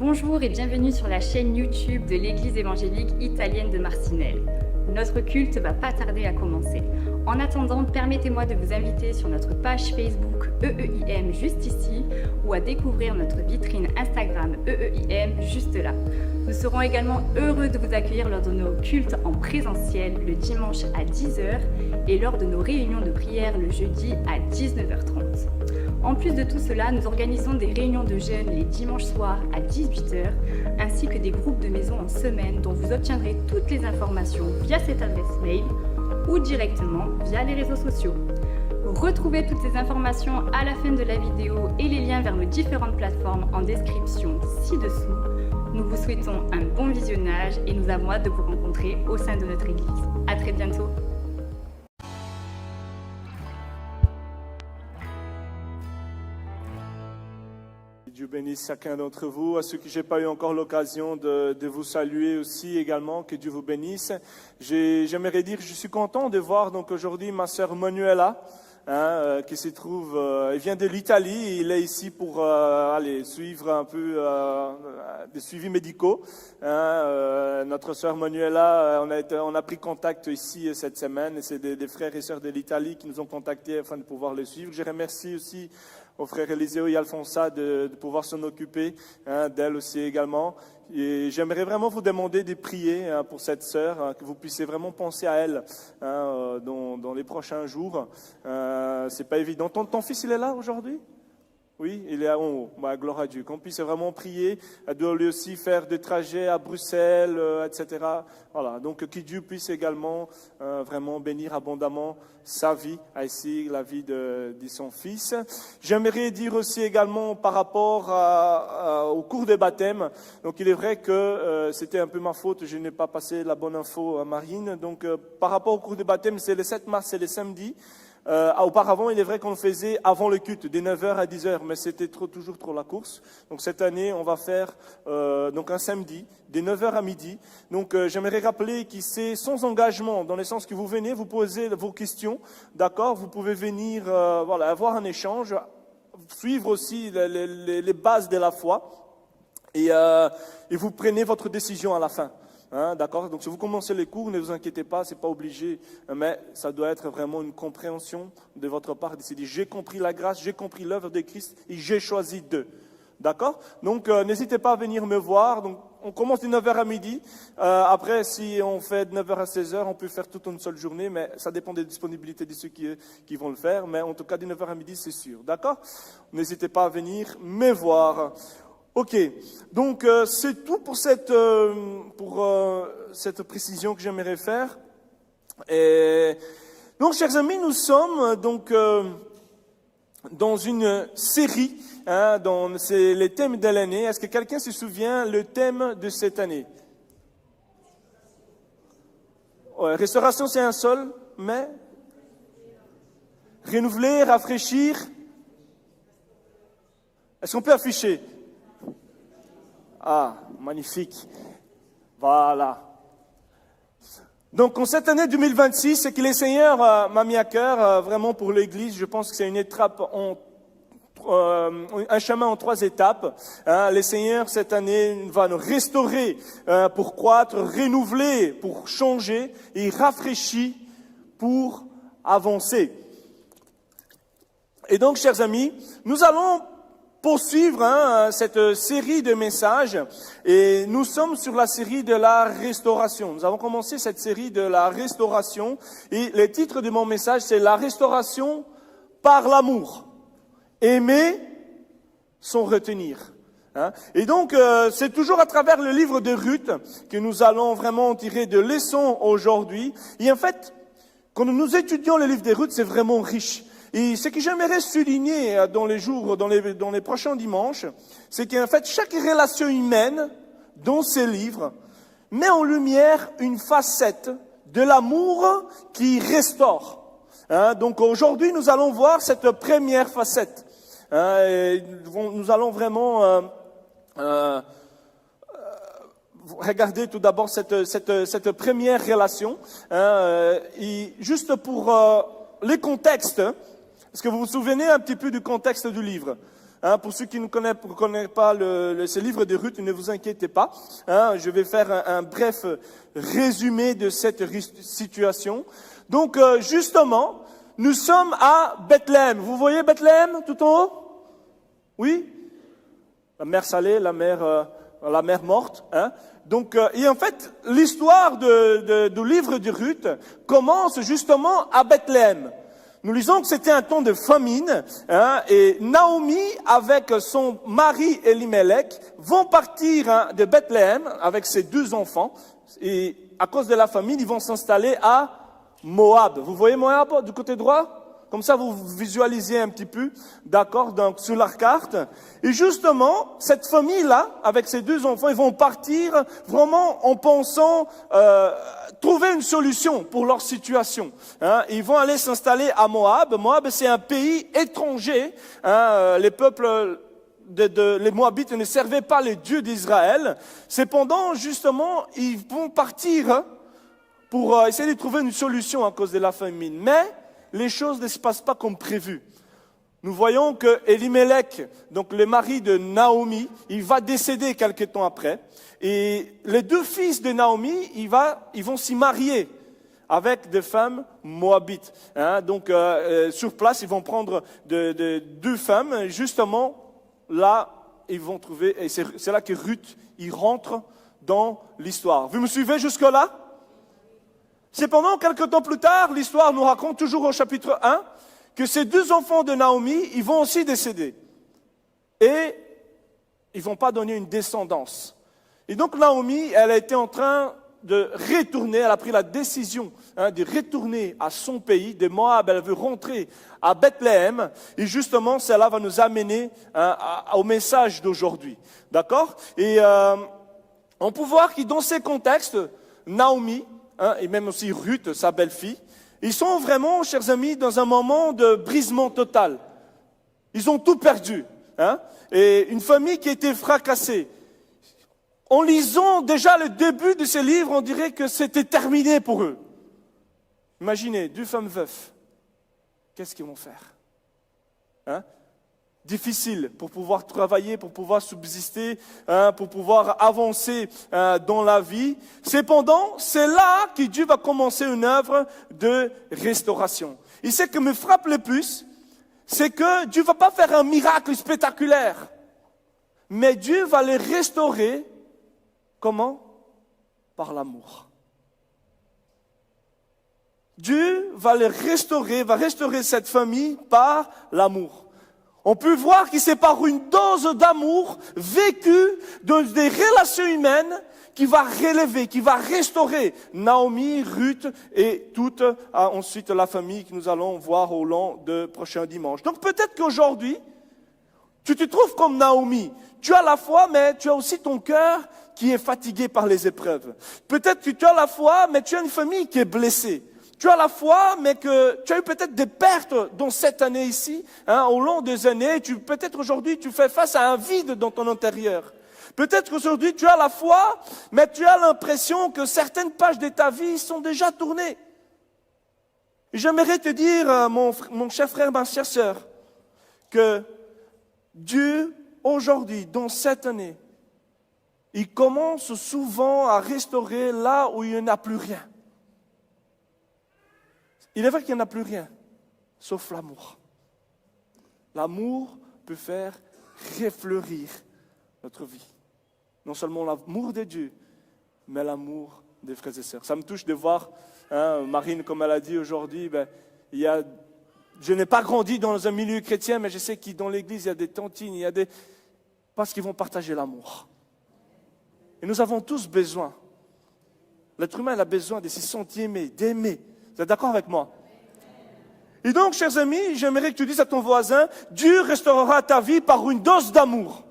Bonjour et bienvenue sur la chaîne YouTube de l'Église évangélique italienne de Marcinelle. Notre culte va pas tarder à commencer. En attendant, permettez-moi de vous inviter sur notre page Facebook EEIM juste ici ou à découvrir notre vitrine Instagram EEIM juste là. Nous serons également heureux de vous accueillir lors de nos cultes en présentiel le dimanche à 10h et lors de nos réunions de prière le jeudi à 19h30. En plus de tout cela, nous organisons des réunions de jeunes les dimanches soirs à 18h, ainsi que des groupes de maison en semaine dont vous obtiendrez toutes les informations via cette adresse mail ou directement via les réseaux sociaux. Retrouvez toutes ces informations à la fin de la vidéo et les liens vers nos différentes plateformes en description ci-dessous. Nous vous souhaitons un bon visionnage et nous avons hâte de vous rencontrer au sein de notre église. À très bientôt. Dieu bénisse chacun d'entre vous. À ceux que je n'ai pas eu encore l'occasion de vous saluer aussi également, que Dieu vous bénisse. J'aimerais dire que je suis content de voir donc aujourd'hui ma sœur Manuela, qui se trouve, elle vient de l'Italie, il est ici pour aller suivre un peu des suivis médicaux. Notre sœur Manuela, on a pris contact ici cette semaine, et c'est des frères et sœurs de l'Italie qui nous ont contactés afin de pouvoir les suivre. Je remercie aussi aux frères Eliseo et Alfonsa de pouvoir s'en occuper, d'elle aussi également. Et j'aimerais vraiment vous demander de prier pour cette sœur, que vous puissiez vraiment penser à elle dans les prochains jours. C'est pas évident. Ton fils, il est là aujourd'hui ? Oui, il est en haut. Gloire à Dieu. Qu'on puisse vraiment prier. Elle doit lui aussi faire des trajets à Bruxelles, etc. Voilà. Donc, que Dieu puisse également vraiment bénir abondamment sa vie, ainsi la vie de son fils. J'aimerais dire aussi également par rapport au cours des baptêmes. Donc, il est vrai que c'était un peu ma faute. Je n'ai pas passé la bonne info à Marine. Donc, par rapport au cours des baptêmes, c'est le 7 mars, c'est le samedi. Auparavant, il est vrai qu'on le faisait avant le culte, de 9h à 10h, mais c'était toujours trop la course. Donc cette année, on va faire donc un samedi, de 9h à midi. Donc j'aimerais rappeler que c'est sans engagement, dans le sens que vous venez, vous posez vos questions, d'accord ? Vous pouvez venir avoir un échange, suivre aussi les bases de la foi, et vous prenez votre décision à la fin. D'accord. Donc si vous commencez les cours, ne vous inquiétez pas, c'est pas obligé, mais ça doit être vraiment une compréhension de votre part. Décider, j'ai compris la grâce, j'ai compris l'œuvre de Christ et j'ai choisi d'eux. D'accord. Donc n'hésitez pas à venir me voir. Donc on commence de 9h à midi. Après, si on fait de 9h à 16h, on peut faire toute une seule journée, mais ça dépend des disponibilités de ceux qui vont le faire. Mais en tout cas, de 9h à midi, c'est sûr. D'accord. N'hésitez pas à venir me voir. Ok, donc c'est tout pour cette précision que j'aimerais faire. Et donc, chers amis, nous sommes donc dans une série. C'est les thèmes de l'année. Est-ce que quelqu'un se souvient le thème de cette année? Ouais, restauration, c'est un seul, mais renouveler, rafraîchir. Est-ce qu'on peut afficher? Ah, magnifique. Voilà. Donc, en cette année 2026, ce que le Seigneur m'a mis à cœur, vraiment pour l'Église, je pense que c'est une étape, un chemin en 3 étapes. Le Seigneur, cette année, va nous restaurer pour croître, renouveler pour changer et rafraîchir pour avancer. Et donc, chers amis, nous allons poursuivre cette série de messages et nous sommes sur la série de la restauration. Nous avons commencé cette série de la restauration et le titre de mon message c'est la restauration par l'amour. Aimer sans retenir. Et donc c'est toujours à travers le livre de Ruth que nous allons vraiment tirer de leçons aujourd'hui. Et en fait, quand nous étudions le livre de Ruth, c'est vraiment riche. Et ce que j'aimerais souligner dans les prochains dimanches, c'est qu'en fait, chaque relation humaine dans ces livres met en lumière une facette de l'amour qui restaure. Donc aujourd'hui, nous allons voir cette première facette. Et nous allons vraiment regarder tout d'abord cette première relation. Et juste pour les contextes. Est-ce que vous vous souvenez un petit peu du contexte du livre? Pour ceux qui ne connaissent pas ce livre de Ruth, ne vous inquiétez pas. Je vais faire un bref résumé de cette situation. Donc, justement, nous sommes à Bethléem. Vous voyez Bethléem tout en haut? Oui? La mer salée, la mer morte. Donc, et en fait, l'histoire du livre de Ruth commence justement à Bethléem. Nous lisons que c'était un temps de famine, et Naomi, avec son mari Elimelech, vont partir de Bethléem avec ses 2 enfants, et à cause de la famine, ils vont s'installer à Moab. Vous voyez Moab du côté droit? Comme ça, vous visualisez un petit peu, d'accord, donc sur la carte. Et justement, cette famille-là, avec ses 2 enfants, ils vont partir vraiment en pensant trouver une solution pour leur situation. Ils vont aller s'installer à Moab. Moab, c'est un pays étranger. Les peuples les Moabites ne servaient pas les dieux d'Israël. Cependant, justement, ils vont partir pour essayer de trouver une solution à cause de la famine. Mais les choses ne se passent pas comme prévu. Nous voyons que Elimelech, donc le mari de Naomi, il va décéder quelque temps après. Et les 2 fils de Naomi, ils vont s'y marier avec des femmes moabites. Donc sur place, ils vont prendre 2 femmes. Justement, là, ils vont trouver, et c'est là que Ruth, il rentre dans l'histoire. Vous me suivez jusque-là? Cependant, quelques temps plus tard, l'histoire nous raconte toujours au chapitre 1 que ces 2 enfants de Naomi, ils vont aussi décéder. Et ils ne vont pas donner une descendance. Et donc Naomi, elle a été en train de retourner, elle a pris la décision de retourner à son pays, de Moab, elle veut rentrer à Bethléem. Et justement, cela va nous amener au message d'aujourd'hui. D'accord? Et on peut voir que dans ces contextes, Naomi, et même aussi Ruth, sa belle-fille, ils sont vraiment, chers amis, dans un moment de brisement total. Ils ont tout perdu. Et une famille qui a été fracassée. En lisant déjà le début de ces livres, on dirait que c'était terminé pour eux. Imaginez, 2 femmes veuves. Qu'est-ce qu'ils vont faire? Difficile pour pouvoir travailler, pour pouvoir subsister, pour pouvoir avancer dans la vie. Cependant, c'est là que Dieu va commencer une œuvre de restauration. Et ce qui me frappe le plus, c'est que Dieu ne va pas faire un miracle spectaculaire, mais Dieu va les restaurer. Comment? Par l'amour. Dieu va les restaurer, va restaurer cette famille par l'amour. On peut voir que c'est par une dose d'amour vécue dans des relations humaines qui va relever, qui va restaurer Naomi, Ruth et toute ensuite la famille que nous allons voir au long de prochain dimanche. Donc peut-être qu'aujourd'hui, tu te trouves comme Naomi. Tu as la foi, mais tu as aussi ton cœur qui est fatigué par les épreuves. Peut-être que tu as la foi, mais tu as une famille qui est blessée. Tu as la foi, mais que tu as eu peut-être des pertes dans cette année ici, au long des années. Peut-être aujourd'hui, tu fais face à un vide dans ton intérieur. Peut-être qu'aujourd'hui, tu as la foi, mais tu as l'impression que certaines pages de ta vie sont déjà tournées. Et j'aimerais te dire, mon cher frère, ma chère sœur, que Dieu, aujourd'hui, dans cette année, il commence souvent à restaurer là où il n'y en a plus rien. Il est vrai qu'il n'y en a plus rien, sauf l'amour. L'amour peut faire refleurir notre vie. Non seulement l'amour de Dieu, mais l'amour des frères et sœurs. Ça me touche de voir, Marine, comme elle a dit aujourd'hui, je n'ai pas grandi dans un milieu chrétien, mais je sais que dans l'église, il y a des tantines, parce qu'ils vont partager l'amour. Et nous avons tous besoin. L'être humain, il a besoin de se sentir aimé, d'aimer. Vous êtes d'accord avec moi? Et donc, chers amis, j'aimerais que tu dises à ton voisin, Dieu restaurera ta vie par une dose d'amour.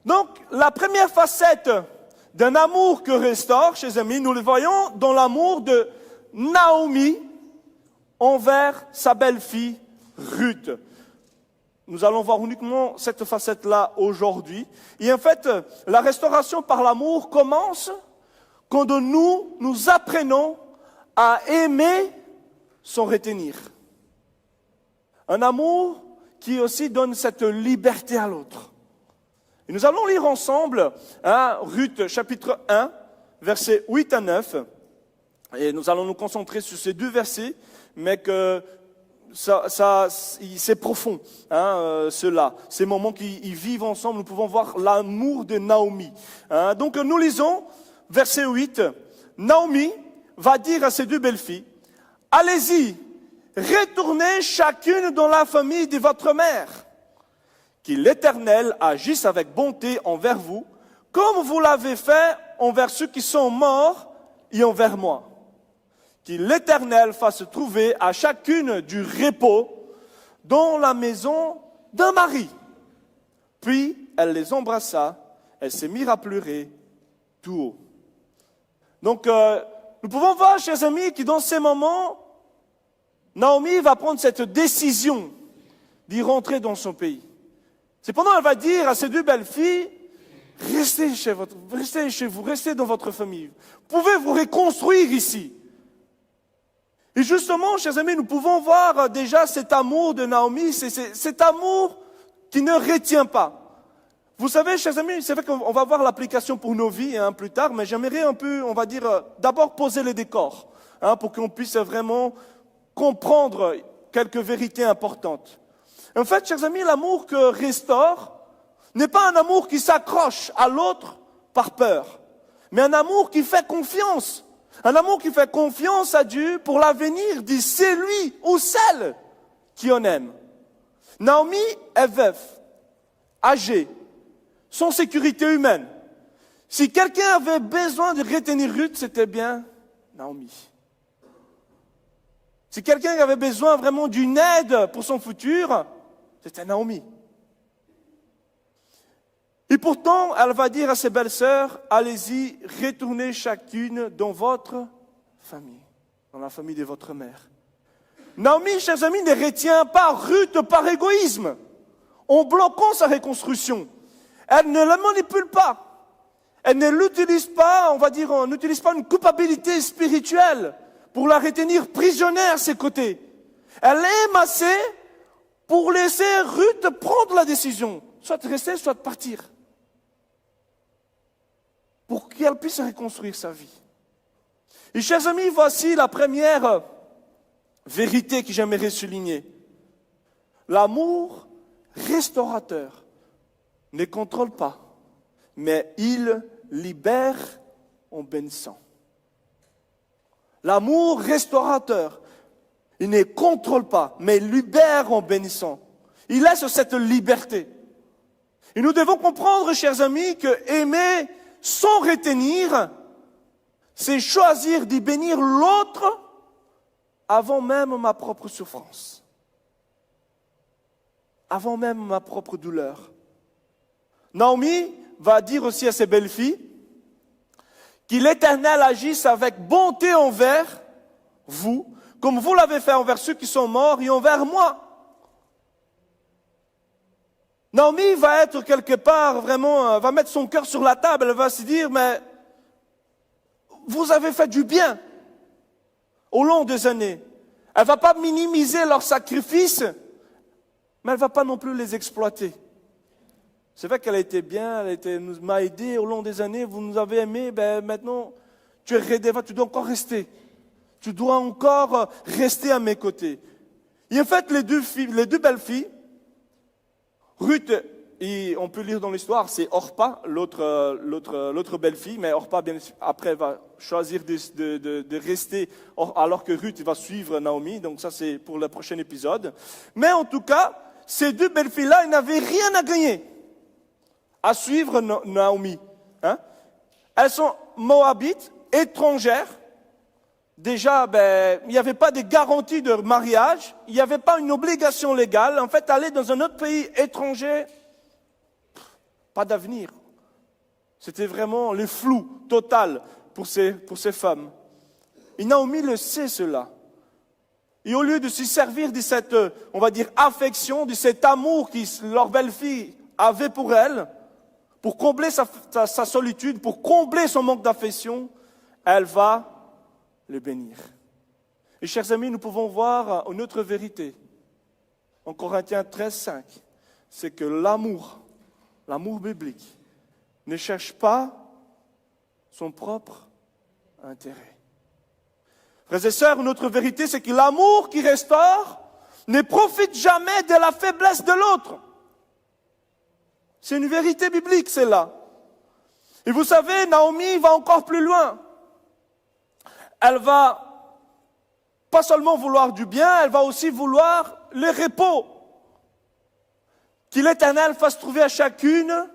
Donc, la première facette d'un amour que restaure, chers amis, nous le voyons dans l'amour de Naomi envers sa belle-fille Ruth. Nous allons voir uniquement cette facette-là aujourd'hui. Et en fait, la restauration par l'amour commence quand nous apprenons à aimer sans retenir. Un amour qui aussi donne cette liberté à l'autre. Et nous allons lire ensemble Ruth chapitre 1, versets 8 à 9. Et nous allons nous concentrer sur ces deux versets, mais que c'est profond, cela. Ces moments qu'ils vivent ensemble, nous pouvons voir l'amour de Naomi. Donc nous lisons verset 8. Naomi va dire à ses deux belles-filles, « Allez-y, retournez chacune dans la famille de votre mère. Que l'Éternel agisse avec bonté envers vous, comme vous l'avez fait envers ceux qui sont morts et envers moi. Que l'Éternel fasse trouver à chacune du repos dans la maison d'un mari. » Puis elle les embrassa, elle se mit à pleurer tout haut. Donc nous pouvons voir, chers amis, que dans ces moments, Naomi va prendre cette décision d'y rentrer dans son pays. Cependant, elle va dire à ses deux belles filles, restez chez vous, restez dans votre famille. Vous pouvez vous reconstruire ici. Et justement, chers amis, nous pouvons voir déjà cet amour de Naomi, c'est cet amour qui ne retient pas. Vous savez, chers amis, c'est vrai qu'on va voir l'application pour nos vies plus tard, mais j'aimerais un peu, on va dire, d'abord poser les décors, pour qu'on puisse vraiment comprendre quelques vérités importantes. En fait, chers amis, l'amour que restaure n'est pas un amour qui s'accroche à l'autre par peur, mais un amour qui fait confiance. Un amour qui fait confiance à Dieu pour l'avenir de celui ou celle qui en aime. Naomi est veuve, âgée, sans sécurité humaine. Si quelqu'un avait besoin de retenir Ruth, c'était bien Naomi. Si quelqu'un avait besoin vraiment d'une aide pour son futur, c'était Naomi. Et pourtant, elle va dire à ses belles-sœurs, allez-y, retournez chacune dans votre famille, dans la famille de votre mère. Naomi, chers amis, ne retient pas Ruth par égoïsme, en bloquant sa reconstruction. Elle ne la manipule pas. Elle ne l'utilise pas, on va dire, on n'utilise pas une culpabilité spirituelle pour la retenir prisonnière à ses côtés. Elle aime assez pour laisser Ruth prendre la décision, soit de rester, soit de partir, pour qu'elle puisse reconstruire sa vie. Et chers amis, voici la première vérité que j'aimerais souligner. L'amour restaurateur ne contrôle pas, mais il libère en bénissant. L'amour restaurateur, il ne contrôle pas, mais libère en bénissant. Il laisse cette liberté. Et nous devons comprendre, chers amis, que aimer sans retenir, c'est choisir d'y bénir l'autre avant même ma propre souffrance, avant même ma propre douleur. Naomi va dire aussi à ses belles-filles que l'Éternel agisse avec bonté envers vous, comme vous l'avez fait envers ceux qui sont morts et envers moi. Naomi va être quelque part vraiment, va mettre son cœur sur la table, elle va se dire, mais vous avez fait du bien au long des années. Elle ne va pas minimiser leurs sacrifices, mais elle ne va pas non plus les exploiter. C'est vrai qu'elle a été bien, nous m'a aidé au long des années, vous nous avez aimés, maintenant tu es redevable, tu dois encore rester. Tu dois encore rester à mes côtés. Et en fait, les deux belles filles, Ruth, et on peut lire dans l'histoire, c'est Orpa, l'autre belle-fille, mais Orpa, bien après, va choisir de rester, alors que Ruth va suivre Naomi, donc ça c'est pour le prochain épisode. Mais en tout cas, ces deux belles-filles-là, elles n'avaient rien à gagner à suivre Naomi. Elles sont moabites, étrangères. Déjà, il n'y avait pas de garantie de mariage, il n'y avait pas une obligation légale. En fait, aller dans un autre pays étranger, pas d'avenir. C'était vraiment le flou total pour ces femmes. Et Naomi le sait cela. Et au lieu de se servir de cette, on va dire, affection, de cet amour que leur belle-fille avait pour elle, pour combler sa solitude, pour combler son manque d'affection, elle va le bénir. Et chers amis, nous pouvons voir une autre vérité. En Corinthiens 13, 5, c'est que l'amour biblique, ne cherche pas son propre intérêt. Frères et sœurs, une autre vérité, c'est que l'amour qui restaure ne profite jamais de la faiblesse de l'autre. C'est une vérité biblique, celle-là. Et vous savez, Naomi va encore plus loin. Elle va pas seulement vouloir du bien, elle va aussi vouloir le repos. Que l'Éternel fasse trouver à chacune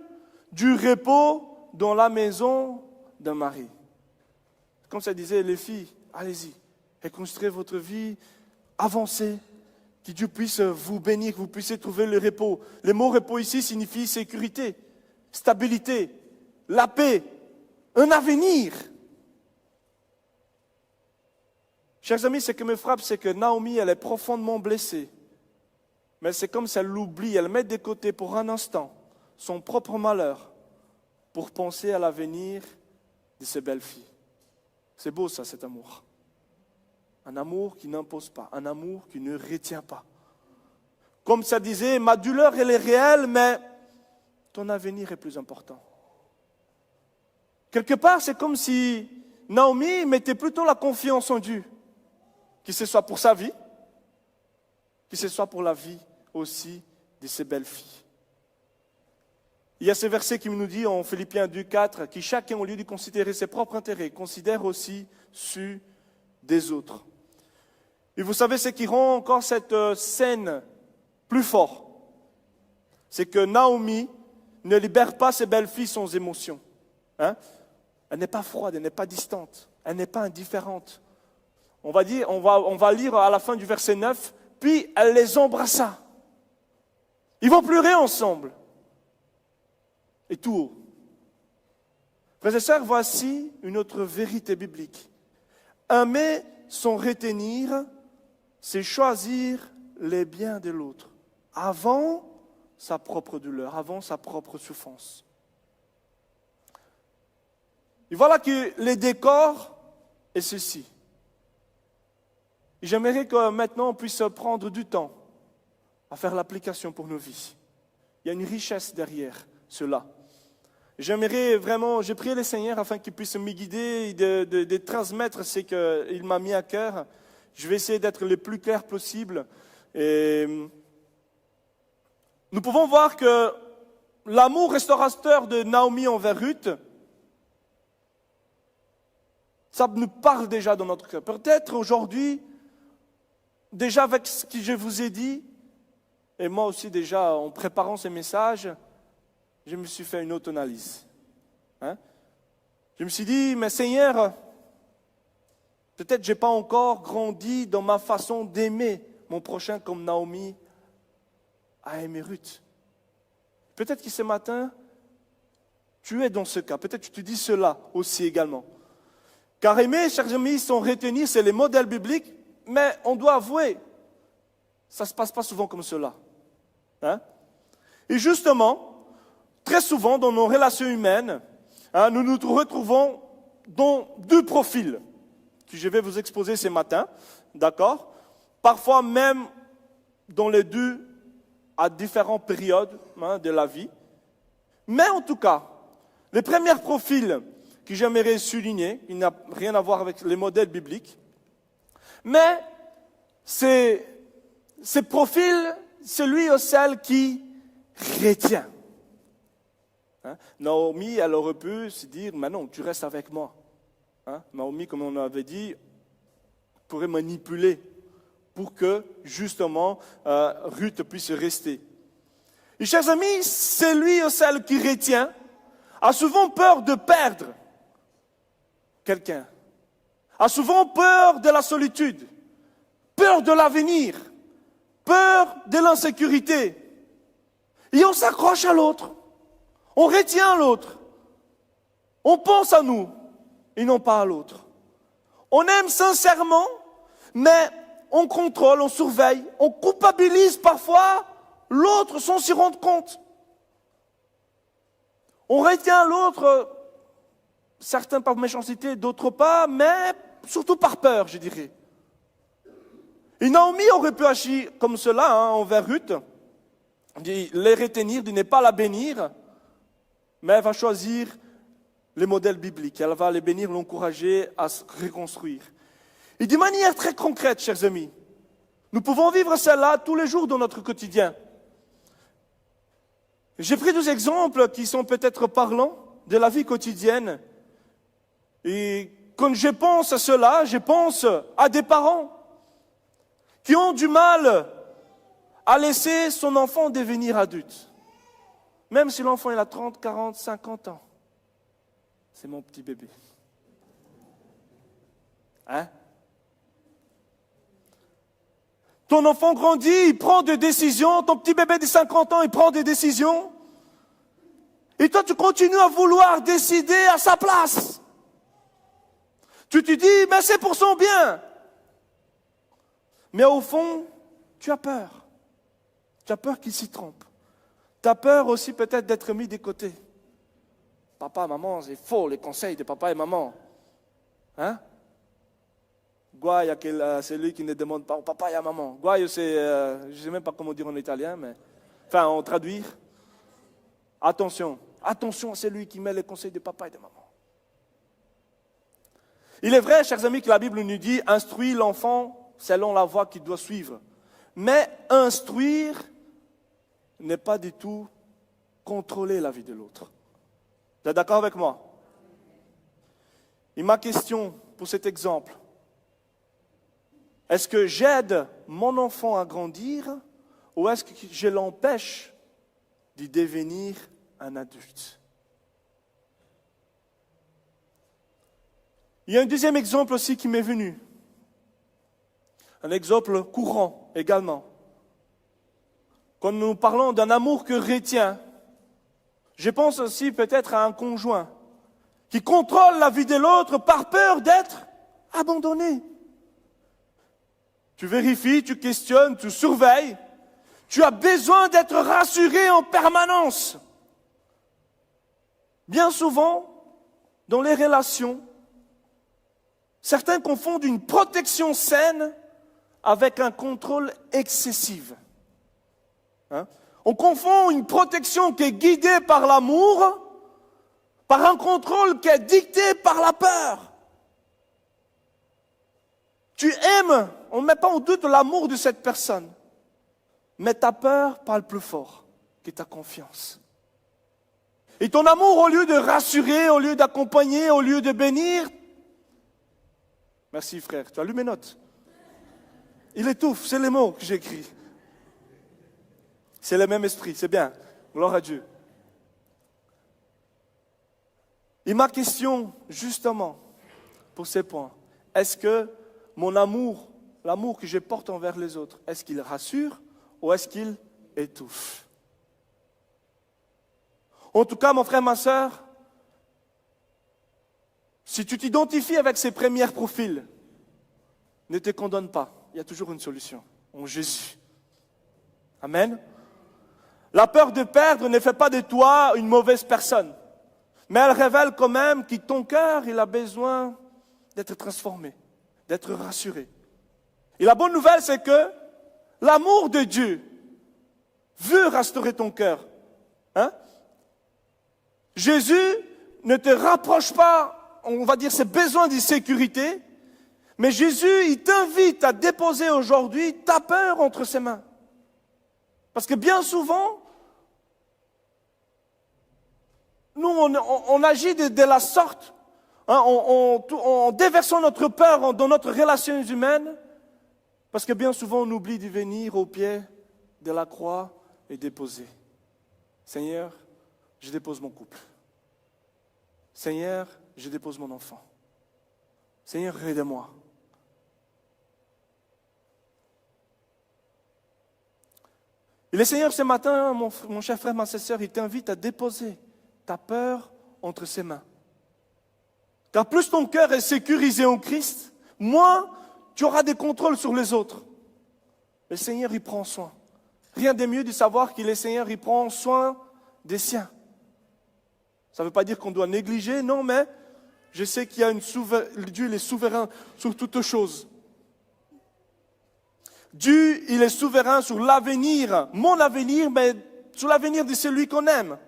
du repos dans la maison d'un mari. Comme ça disait, les filles, allez-y, reconstruisez votre vie, avancez, que Dieu puisse vous bénir, que vous puissiez trouver le repos. Le mot repos ici signifie sécurité, stabilité, la paix, un avenir. Chers amis, ce qui me frappe, c'est que Naomi, elle est profondément blessée. Mais c'est comme si elle l'oublie, elle met de côté pour un instant son propre malheur pour penser à l'avenir de ses belles filles. C'est beau ça, cet amour. Un amour qui n'impose pas, un amour qui ne retient pas. Comme ça disait, ma douleur elle est réelle, mais ton avenir est plus important. Quelque part, c'est comme si Naomi mettait plutôt la confiance en Dieu, que ce soit pour sa vie, que ce soit pour la vie aussi de ses belles filles. Il y a ce verset qui nous dit en Philippiens 2, 4, que chacun, au lieu de considérer ses propres intérêts, considère aussi ceux des autres. Et vous savez ce qui rend encore cette scène plus forte, c'est que Naomi ne libère pas ses belles filles sans émotion. Elle n'est pas froide, elle n'est pas distante, elle n'est pas indifférente. On va lire à la fin du verset 9, puis elle les embrassa. Ils vont pleurer ensemble. Et tout haut. Frères et sœurs, voici une autre vérité biblique. Aimer sans retenir, c'est choisir les biens de l'autre, avant sa propre douleur, avant sa propre souffrance. Et voilà que le décor est ceci. Et j'aimerais que maintenant on puisse prendre du temps à faire l'application pour nos vies. Il y a une richesse derrière cela. J'aimerais vraiment, j'ai prié le Seigneur afin qu'il puisse me guider et de transmettre ce qu'il m'a mis à cœur. Je vais essayer d'être le plus clair possible. Et nous pouvons voir que l'amour restaurateur de Naomi envers Ruth, ça nous parle déjà dans notre cœur. Peut-être aujourd'hui, déjà avec ce que je vous ai dit, et moi aussi déjà en préparant ces messages, je me suis fait une auto-analyse. Je me suis dit, mais Seigneur, peut-être je n'ai pas encore grandi dans ma façon d'aimer mon prochain comme Naomi a aimé Ruth. Peut-être que ce matin, tu es dans ce cas. Peut-être que tu te dis cela aussi également. Car aimer, chers amis, sans retenir, c'est les modèles bibliques, mais on doit avouer, ça ne se passe pas souvent comme cela. Et justement, très souvent, dans nos relations humaines, nous nous retrouvons dans deux profils que je vais vous exposer ce matin, d'accord? Parfois même dans les deux à différentes périodes de la vie. Mais en tout cas, le premier profil que j'aimerais souligner, il n'a rien à voir avec les modèles bibliques, mais c'est ce profil, celui ou celle qui retient. Naomi, elle aurait pu se dire, mais non, tu restes avec moi. Naomi, comme on avait dit, pourrait manipuler pour que, justement, Ruth puisse rester. Et chers amis, celui ou celle qui retient a souvent peur de perdre quelqu'un, a souvent peur de la solitude, peur de l'avenir, peur de l'insécurité. Et on s'accroche à l'autre. On retient l'autre. On pense à nous et non pas à l'autre. On aime sincèrement, mais on contrôle, on surveille, on culpabilise parfois l'autre sans s'y rendre compte. On retient l'autre certains par méchanceté, d'autres pas, mais surtout par peur, je dirais. Et Naomi aurait pu agir comme cela envers Ruth, dit les retenir, de ne pas la bénir, mais elle va choisir les modèles bibliques. Elle va les bénir, l'encourager à se reconstruire. Et de manière très concrète, chers amis, nous pouvons vivre cela tous les jours dans notre quotidien. J'ai pris 2 exemples qui sont peut-être parlants de la vie quotidienne. Et quand je pense à cela, je pense à des parents qui ont du mal à laisser son enfant devenir adulte. Même si l'enfant il a 30, 40, 50 ans. C'est mon petit bébé. Hein? Ton enfant grandit, il prend des décisions. Ton petit bébé de 50 ans, il prend des décisions. Et toi, tu continues à vouloir décider à sa place. Tu te dis, mais c'est pour son bien. Mais au fond, tu as peur. Tu as peur qu'il s'y trompe. Tu as peur aussi peut-être d'être mis de côté. Papa, maman, c'est faux les conseils de papa et maman. Hein? Guaio, c'est lui qui ne demande pas au papa et à maman. Guaio, c'est, je ne sais même pas comment dire en italien, mais enfin, on traduire. Attention, attention, c'est lui qui met les conseils de papa et de maman. Il est vrai, chers amis, que la Bible nous dit, instruis l'enfant selon la voie qu'il doit suivre. Mais instruire n'est pas du tout contrôler la vie de l'autre. Vous êtes d'accord avec moi? Et ma question pour cet exemple, est-ce que j'aide mon enfant à grandir ou est-ce que je l'empêche de devenir un adulte? Il y a un deuxième exemple aussi qui m'est venu. Un exemple courant également. Quand nous parlons d'un amour que retient, je pense aussi peut-être à un conjoint qui contrôle la vie de l'autre par peur d'être abandonné. Tu vérifies, tu questionnes, tu surveilles. Tu as besoin d'être rassuré en permanence. Bien souvent, dans les relations, certains confondent une protection saine avec un contrôle excessif. On confond une protection qui est guidée par l'amour par un contrôle qui est dicté par la peur. Tu aimes, on ne met pas en doute l'amour de cette personne, mais ta peur parle plus fort que ta confiance. Et ton amour, au lieu de rassurer, au lieu d'accompagner, au lieu de bénir, merci frère, tu as lu mes notes. Il étouffe, c'est les mots que j'écris. C'est le même esprit, c'est bien. Gloire à Dieu. Et ma question, justement, pour ces points, est-ce que mon amour, l'amour que je porte envers les autres, est-ce qu'il rassure ou est-ce qu'il étouffe? En tout cas, mon frère, ma sœur, si tu t'identifies avec ces premiers profils, ne te condamne pas. Il y a toujours une solution, en Jésus. Amen. La peur de perdre ne fait pas de toi une mauvaise personne. Mais elle révèle quand même que ton cœur, il a besoin d'être transformé, d'être rassuré. Et la bonne nouvelle, c'est que l'amour de Dieu veut restaurer ton cœur. Jésus ne te rapproche pas, on va dire, ses besoins de sécurité, mais Jésus, il t'invite à déposer aujourd'hui ta peur entre ses mains. Parce que bien souvent, nous, on agit de la sorte, en déversant notre peur dans notre relation humaine, parce que bien souvent, on oublie de venir au pied de la croix et déposer. Seigneur, je dépose mon couple. Seigneur, je dépose mon enfant. Seigneur, aide-moi. Et le Seigneur, ce matin, mon cher frère, ma sœur, il t'invite à déposer ta peur entre ses mains. Car plus ton cœur est sécurisé en Christ, moins tu auras des contrôles sur les autres. Le Seigneur, il prend soin. Rien de mieux de savoir que le Seigneur, il prend soin des siens. Ça ne veut pas dire qu'on doit négliger, non, mais Je sais qu'il y a Dieu il est souverain sur toutes choses. Dieu, il est souverain sur l'avenir, mon avenir, mais sur l'avenir de celui qu'on aime.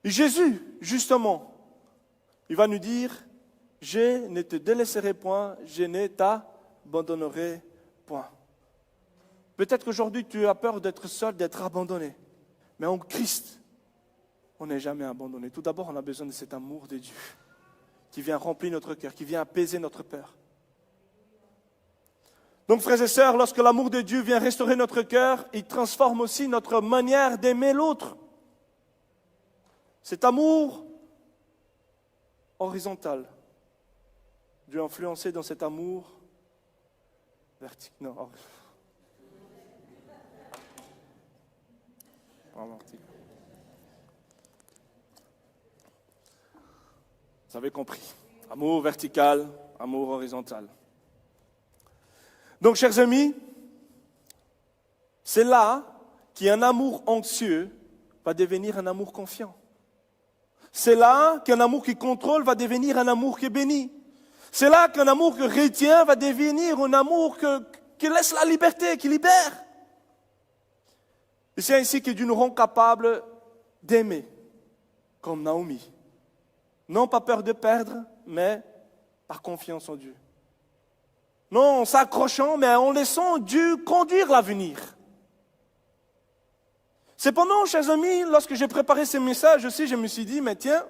Et Jésus, justement, il va nous dire, je ne te délaisserai point, je ne t'abandonnerai point. Peut-être qu'aujourd'hui, tu as peur d'être seul, d'être abandonné. Mais en Christ, on n'est jamais abandonné. Tout d'abord, on a besoin de cet amour de Dieu qui vient remplir notre cœur, qui vient apaiser notre peur. Donc, frères et sœurs, lorsque l'amour de Dieu vient restaurer notre cœur, il transforme aussi notre manière d'aimer l'autre. Cet amour horizontal, Dieu a influencé dans cet amour vertical. Non, vous avez compris. Amour vertical, amour horizontal. Donc, chers amis, c'est là qu'un amour anxieux va devenir un amour confiant. C'est là qu'un amour qui contrôle va devenir un amour qui est béni. C'est là qu'un amour qui retient va devenir un amour qui laisse la liberté, qui libère. Et c'est ainsi que Dieu nous rend capables d'aimer, comme Naomi. Non pas peur de perdre, mais par confiance en Dieu. Non en s'accrochant, mais en laissant Dieu conduire l'avenir. Cependant, chers amis, lorsque j'ai préparé ces messages aussi, je me suis dit, mais tiens,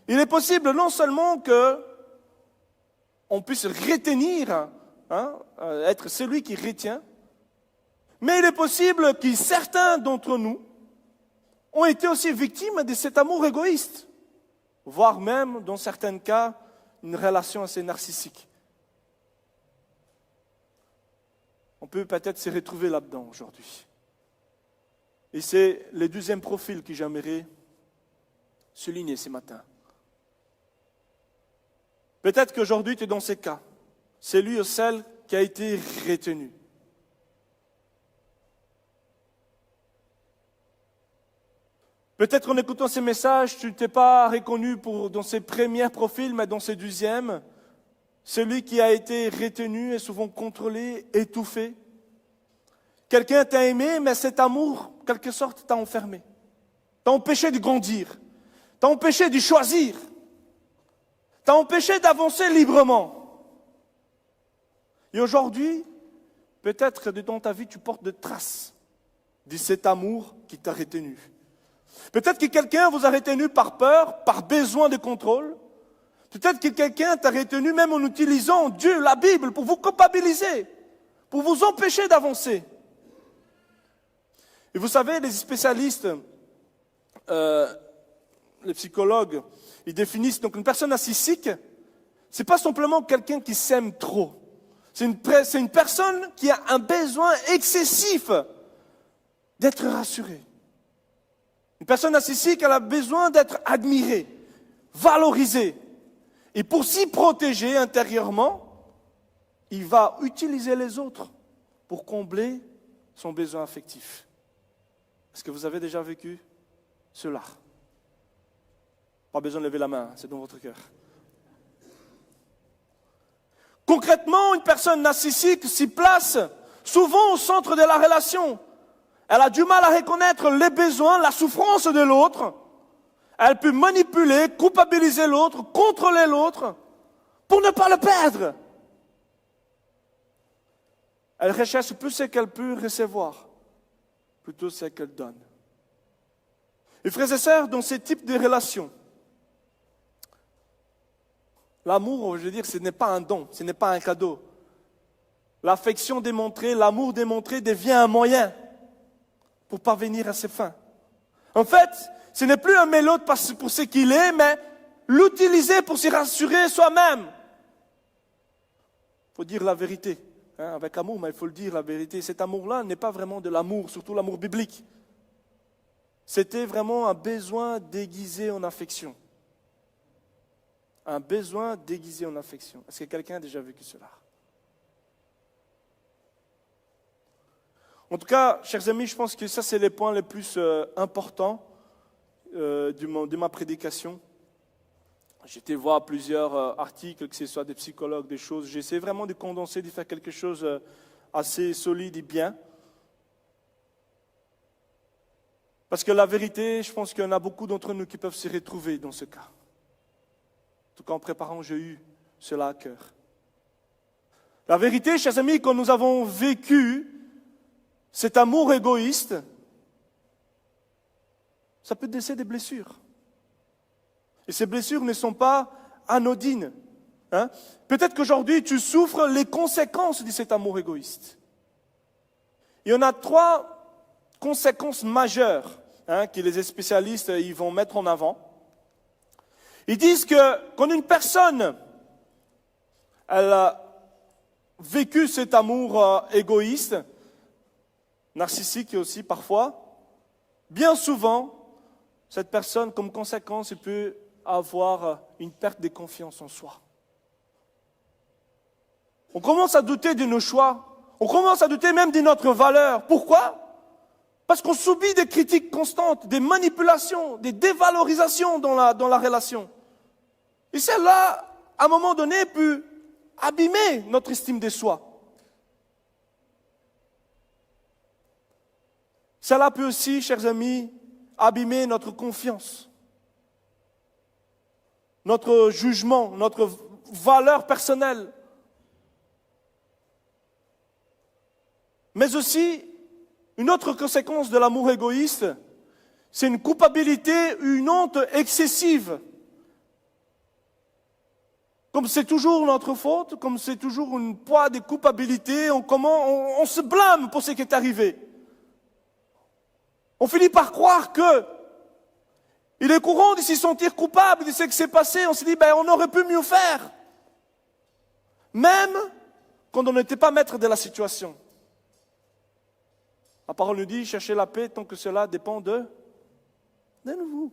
il est possible non seulement qu'on puisse retenir, être celui qui retient, mais il est possible que certains d'entre nous ont été aussi victimes de cet amour égoïste, voire même, dans certains cas, une relation assez narcissique. On peut peut-être se retrouver là-dedans aujourd'hui. Et c'est le deuxième profil que j'aimerais souligner ce matin. Peut-être qu'aujourd'hui tu es dans ce cas. C'est lui ou celle qui a été retenu. Peut-être en écoutant ces messages, tu ne t'es pas reconnu dans ces premiers profils, mais dans ces deuxièmes. Celui qui a été retenu est souvent contrôlé, étouffé. Quelqu'un t'a aimé, mais cet amour, en quelque sorte, t'a enfermé. T'a empêché de grandir. T'a empêché de choisir. T'a empêché d'avancer librement. Et aujourd'hui, peut-être que dans ta vie, tu portes des traces de cet amour qui t'a retenu. Peut-être que quelqu'un vous a retenu par peur, par besoin de contrôle. Peut-être que quelqu'un t'a retenu même en utilisant Dieu, la Bible, pour vous culpabiliser, pour vous empêcher d'avancer. Et vous savez, les spécialistes, les psychologues, ils définissent donc une personne narcissique, c'est pas simplement quelqu'un qui s'aime trop. C'est une personne qui a un besoin excessif d'être rassurée. Une personne narcissique, elle a besoin d'être admirée, valorisée. Et pour s'y protéger intérieurement, il va utiliser les autres pour combler son besoin affectif. Est-ce que vous avez déjà vécu cela? Pas besoin de lever la main, c'est dans votre cœur. Concrètement, une personne narcissique s'y place souvent au centre de la relation. Elle a du mal à reconnaître les besoins, la souffrance de l'autre. Elle peut manipuler, culpabiliser l'autre, contrôler l'autre pour ne pas le perdre. Elle recherche plus ce qu'elle peut recevoir, plutôt ce qu'elle donne. Et frères et sœurs, dans ce type de relation, l'amour, je veux dire, ce n'est pas un don, ce n'est pas un cadeau. L'affection démontrée, l'amour démontré devient un moyen pour parvenir à ses fins. En fait, ce n'est plus aimer l'autre pour ce qu'il est, mais l'utiliser pour se rassurer soi-même. Il faut dire la vérité. Avec amour, mais il faut le dire la vérité. Cet amour-là n'est pas vraiment de l'amour, surtout l'amour biblique. C'était vraiment un besoin déguisé en affection. Un besoin déguisé en affection. Est-ce que quelqu'un a déjà vécu cela? En tout cas, chers amis, je pense que ça, c'est les points les plus importants de ma prédication. J'ai été voir plusieurs articles, que ce soit des psychologues, des choses. J'essaie vraiment de condenser, de faire quelque chose assez solide et bien. Parce que la vérité, je pense qu'il y en a beaucoup d'entre nous qui peuvent se retrouver dans ce cas. En tout cas, en préparant, j'ai eu cela à cœur. La vérité, chers amis, quand nous avons vécu cet amour égoïste, ça peut laisser des blessures. Et ces blessures ne sont pas anodines. Peut-être qu'aujourd'hui, tu souffres les conséquences de cet amour égoïste. Il y en a 3 conséquences majeures que les spécialistes ils vont mettre en avant. Ils disent que quand une personne elle a vécu cet amour égoïste, narcissique aussi parfois, bien souvent, cette personne, comme conséquence, elle peut avoir une perte de confiance en soi. On commence à douter de nos choix. On commence à douter même de notre valeur. Pourquoi ? Parce qu'on subit des critiques constantes, des manipulations, des dévalorisations dans la relation. Et celle-là, à un moment donné, peut abîmer notre estime de soi. Cela peut aussi, chers amis, abîmer notre confiance, notre jugement, notre valeur personnelle. Mais aussi, une autre conséquence de l'amour égoïste, c'est une culpabilité, une honte excessive. Comme c'est toujours notre faute, comme c'est toujours une poids de culpabilité, on se blâme pour ce qui est arrivé. On finit par croire que il est courant de s'y sentir coupable de ce qui s'est passé. On se dit, on aurait pu mieux faire. Même quand on n'était pas maître de la situation. La parole nous dit, cherchez la paix tant que cela dépend de vous.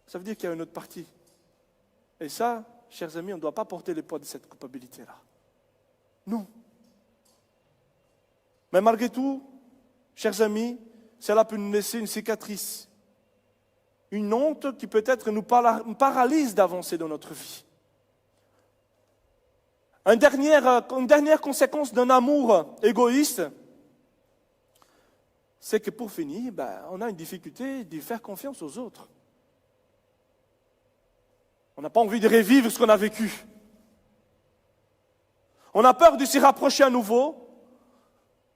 Ça veut dire qu'il y a une autre partie. Et ça, chers amis, on ne doit pas porter le poids de cette culpabilité-là. Non. Mais malgré tout, chers amis, cela peut nous laisser une cicatrice. Une honte qui peut-être nous paralyse d'avancer dans notre vie. Une dernière conséquence d'un amour égoïste, c'est que pour finir, on a une difficulté de faire confiance aux autres. On n'a pas envie de revivre ce qu'on a vécu. On a peur de s'y rapprocher à nouveau.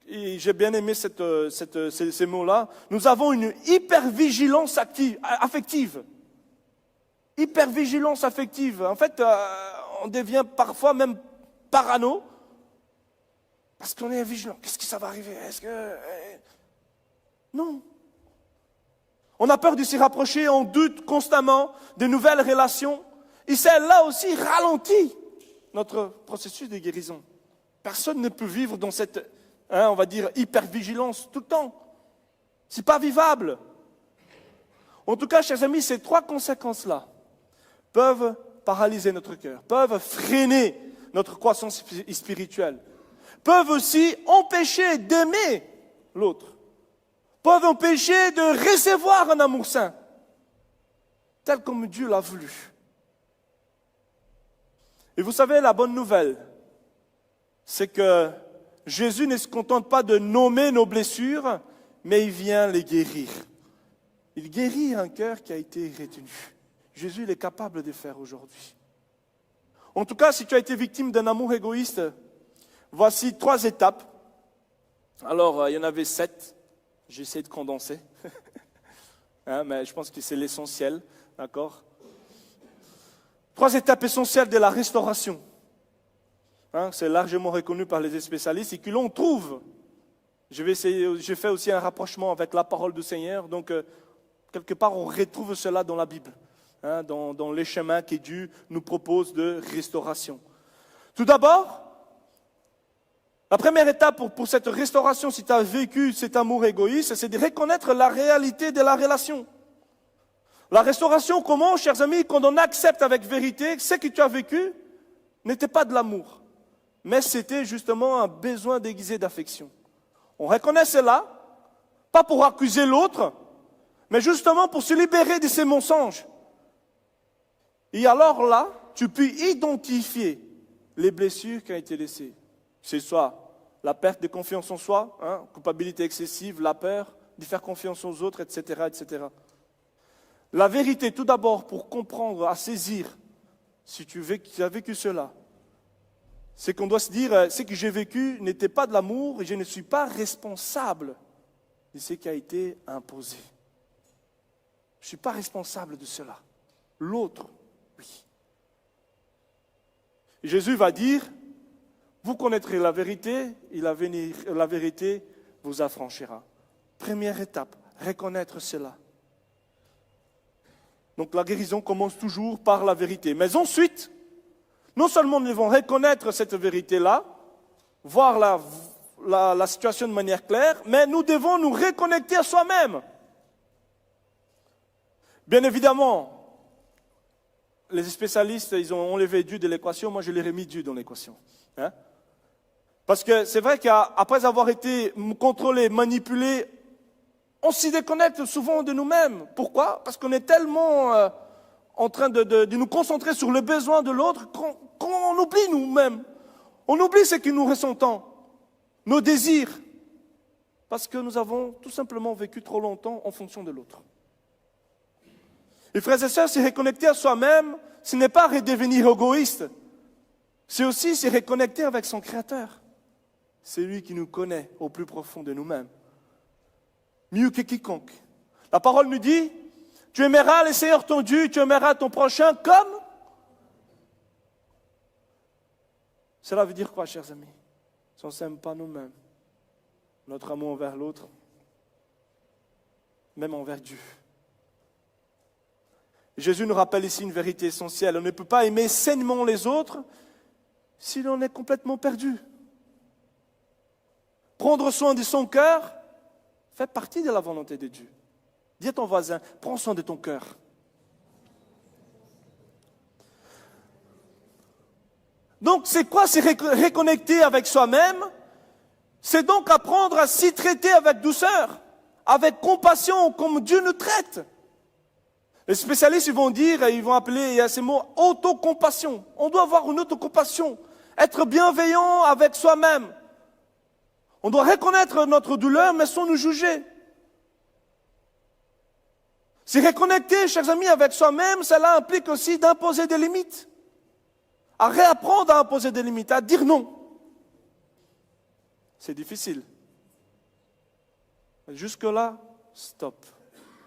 Et j'ai bien aimé ces mots-là. Nous avons une hypervigilance affective. Hypervigilance affective. En fait, on devient parfois même parano, parce qu'on est vigilant. Qu'est-ce que ça va arriver ? Non. On a peur de s'y rapprocher, on doute constamment de nouvelles relations. Et celle-là aussi ralentit notre processus de guérison. Personne ne peut vivre dans cette, on va dire, hypervigilance tout le temps. C'est pas vivable. En tout cas, chers amis, ces 3 conséquences-là peuvent paralyser notre cœur, peuvent freiner notre croissance spirituelle, peuvent aussi empêcher d'aimer l'autre, peuvent empêcher de recevoir un amour saint, tel comme Dieu l'a voulu. Et vous savez, la bonne nouvelle, c'est que Jésus ne se contente pas de nommer nos blessures, mais il vient les guérir. Il guérit un cœur qui a été retenu. Jésus il est capable de le faire aujourd'hui. En tout cas, si tu as été victime d'un amour égoïste, voici 3 étapes. Alors, il y en avait 7. J'essaie de condenser. Mais je pense que c'est l'essentiel. D'accord ? 3 étapes essentielles de la restauration. C'est largement reconnu par les spécialistes et que l'on trouve. J'ai fait aussi un rapprochement avec la parole du Seigneur. Donc, quelque part, on retrouve cela dans la Bible. Dans les chemins que Dieu nous propose de restauration. Tout d'abord, la première étape pour cette restauration, si tu as vécu cet amour égoïste, c'est de reconnaître la réalité de la relation. La restauration commence, chers amis, quand on accepte avec vérité que ce que tu as vécu n'était pas de l'amour, mais c'était justement un besoin déguisé d'affection. On reconnaît cela, pas pour accuser l'autre, mais justement pour se libérer de ces mensonges. Et alors là, tu peux identifier les blessures qui ont été laissées. C'est soit la perte de confiance en soi, culpabilité excessive, la peur de faire confiance aux autres, etc., etc. La vérité, tout d'abord, pour comprendre, à saisir, si tu as vécu cela, c'est qu'on doit se dire, ce que j'ai vécu n'était pas de l'amour et je ne suis pas responsable de ce qui a été imposé. Je ne suis pas responsable de cela. L'autre, oui. Jésus va dire, vous connaîtrez la vérité et la vérité vous affranchira. Première étape, reconnaître cela. Donc la guérison commence toujours par la vérité. Mais ensuite, non seulement nous devons reconnaître cette vérité-là, voir la situation de manière claire, mais nous devons nous reconnecter à soi-même. Bien évidemment, les spécialistes, ils ont enlevé Dieu de l'équation, moi je l'ai remis Dieu dans l'équation. Parce que c'est vrai qu'après avoir été contrôlé, manipulé, on s'y déconnecte souvent de nous-mêmes. Pourquoi? Parce qu'on est tellement en train de nous concentrer sur le besoin de l'autre qu'on oublie nous-mêmes. On oublie ce que nous ressentons, nos désirs, parce que nous avons tout simplement vécu trop longtemps en fonction de l'autre. Et frères et sœurs, se reconnecter à soi-même, ce n'est pas redevenir égoïste, c'est aussi se reconnecter avec son Créateur. C'est lui qui nous connaît au plus profond de nous-mêmes. Mieux que quiconque. La parole nous dit, tu aimeras le Seigneur ton Dieu, tu aimeras ton prochain comme. Cela veut dire quoi, chers amis? Si on ne s'aime pas nous-mêmes, notre amour envers l'autre, même envers Dieu. Jésus nous rappelle ici une vérité essentielle. On ne peut pas aimer sainement les autres si l'on est complètement perdu. Prendre soin de son cœur fait partie de la volonté de Dieu. Dis à ton voisin, prends soin de ton cœur. Donc, c'est quoi? C'est reconnecter avec soi-même. C'est donc apprendre à s'y traiter avec douceur, avec compassion, comme Dieu nous traite. Les spécialistes, ils vont dire, ils vont appeler, il y a ces mots, autocompassion. On doit avoir une autocompassion, être bienveillant avec soi-même. On doit reconnaître notre douleur, mais sans nous juger. Se reconnecter, chers amis, avec soi-même, cela implique aussi d'imposer des limites. À réapprendre à imposer des limites, à dire non. C'est difficile. Jusque-là, stop.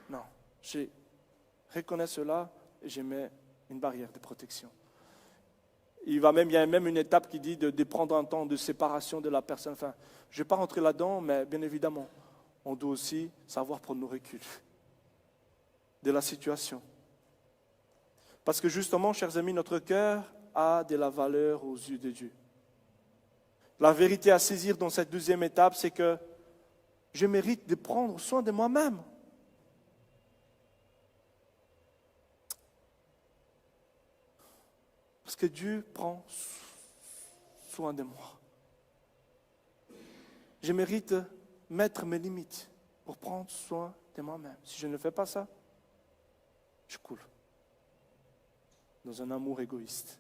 Non, je reconnais cela et je mets une barrière de protection. Il y a même une étape qui dit de prendre un temps de séparation de la personne. Enfin, je ne vais pas rentrer là-dedans, mais bien évidemment, on doit aussi savoir prendre nos reculs de la situation. Parce que justement, chers amis, notre cœur a de la valeur aux yeux de Dieu. La vérité à saisir dans cette deuxième étape, c'est que je mérite de prendre soin de moi-même. Parce que Dieu prend soin de moi. Je mérite de mettre mes limites pour prendre soin de moi-même. Si je ne fais pas ça, je coule dans un amour égoïste.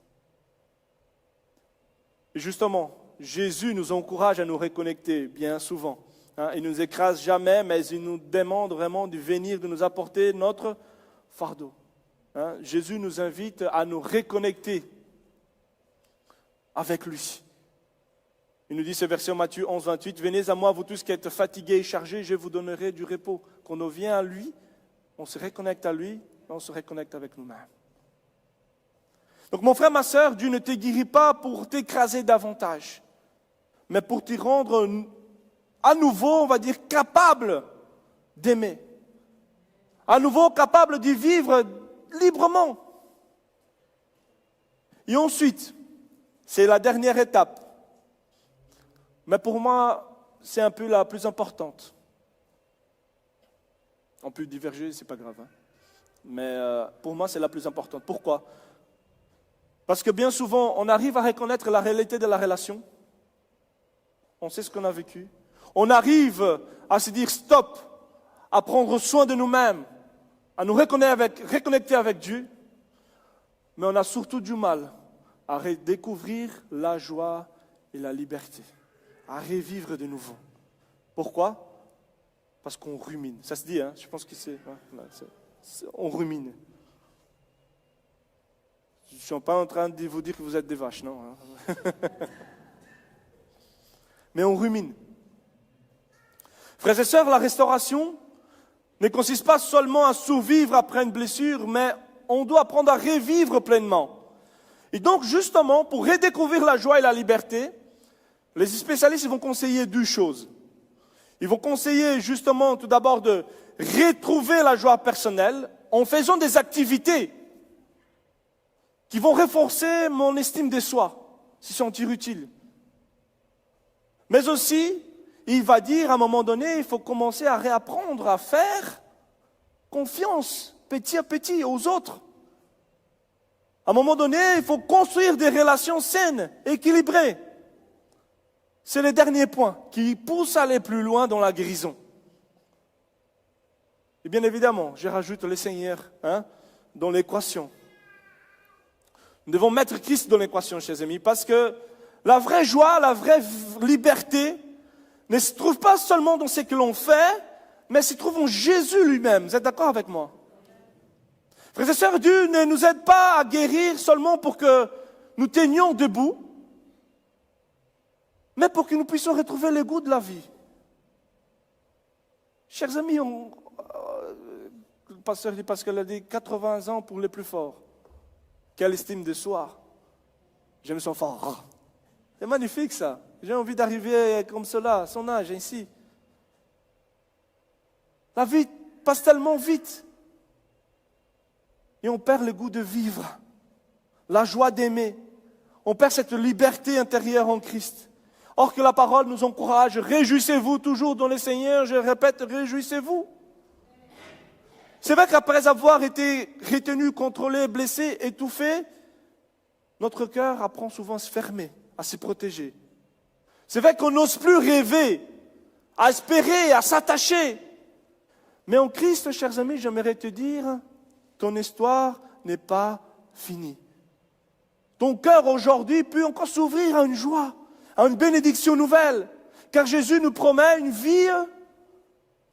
Et justement, Jésus nous encourage à nous reconnecter bien souvent. Il ne nous écrase jamais, mais il nous demande vraiment de venir, de nous apporter notre fardeau. Jésus nous invite à nous reconnecter avec lui. Il nous dit ce verset en Matthieu 11, 28, « Venez à moi, vous tous qui êtes fatigués et chargés, je vous donnerai du repos. » Quand on vient à lui, on se reconnecte à lui, on se reconnecte avec nous-mêmes. Donc mon frère, ma sœur, Dieu ne te guérit pas pour t'écraser davantage, mais pour te rendre à nouveau, on va dire, capable d'aimer. À nouveau capable de vivre librement. Et ensuite, c'est la dernière étape. Mais pour moi, c'est un peu la plus importante. On peut diverger, c'est pas grave. Mais pour moi, c'est la plus importante. Pourquoi? Parce que bien souvent, on arrive à reconnaître la réalité de la relation. On sait ce qu'on a vécu. On arrive à se dire stop, à prendre soin de nous-mêmes, à nous reconnecter avec Dieu, mais on a surtout du mal à redécouvrir la joie et la liberté, à revivre de nouveau. Pourquoi? Parce qu'on rumine. Ça se dit, hein? Je pense que on rumine. Je ne suis pas en train de vous dire que vous êtes des vaches, non? Hein? Mais on rumine. Frères et sœurs, la restauration ne consiste pas seulement à survivre après une blessure, mais on doit apprendre à revivre pleinement. Et donc, justement, pour redécouvrir la joie et la liberté, les spécialistes vont conseiller deux choses. Ils vont conseiller justement tout d'abord de retrouver la joie personnelle en faisant des activités qui vont renforcer mon estime de soi, se sentir utile. Mais aussi, il va dire à un moment donné, il faut commencer à réapprendre à faire confiance petit à petit aux autres. À un moment donné, il faut construire des relations saines, équilibrées. C'est le dernier point qui pousse à aller plus loin dans la guérison. Et bien évidemment, je rajoute le Seigneur dans l'équation. Nous devons mettre Christ dans l'équation, chers amis, parce que la vraie joie, la vraie liberté ne se trouve pas seulement dans ce que l'on fait, mais se trouve en Jésus lui-même. Vous êtes d'accord avec moi? Frères et sœurs, Dieu ne nous aide pas à guérir seulement pour que nous tenions debout, mais pour que nous puissions retrouver le goût de la vie. Chers amis, le pasteur dit Pascal a dit 80 ans pour les plus forts. Quelle estime de soi. Je me sens fort. C'est magnifique ça. J'ai envie d'arriver comme cela, à son âge, ainsi. La vie passe tellement vite. Et on perd le goût de vivre, la joie d'aimer. On perd cette liberté intérieure en Christ. Or que la parole nous encourage, réjouissez-vous toujours dans le Seigneur, je répète, réjouissez-vous. C'est vrai qu'après avoir été retenu, contrôlé, blessé, étouffé, notre cœur apprend souvent à se fermer, à se protéger. C'est vrai qu'on n'ose plus rêver, à espérer, à s'attacher. Mais en Christ, chers amis, j'aimerais te dire, ton histoire n'est pas finie. Ton cœur aujourd'hui peut encore s'ouvrir à une joie, à une bénédiction nouvelle. Car Jésus nous promet une vie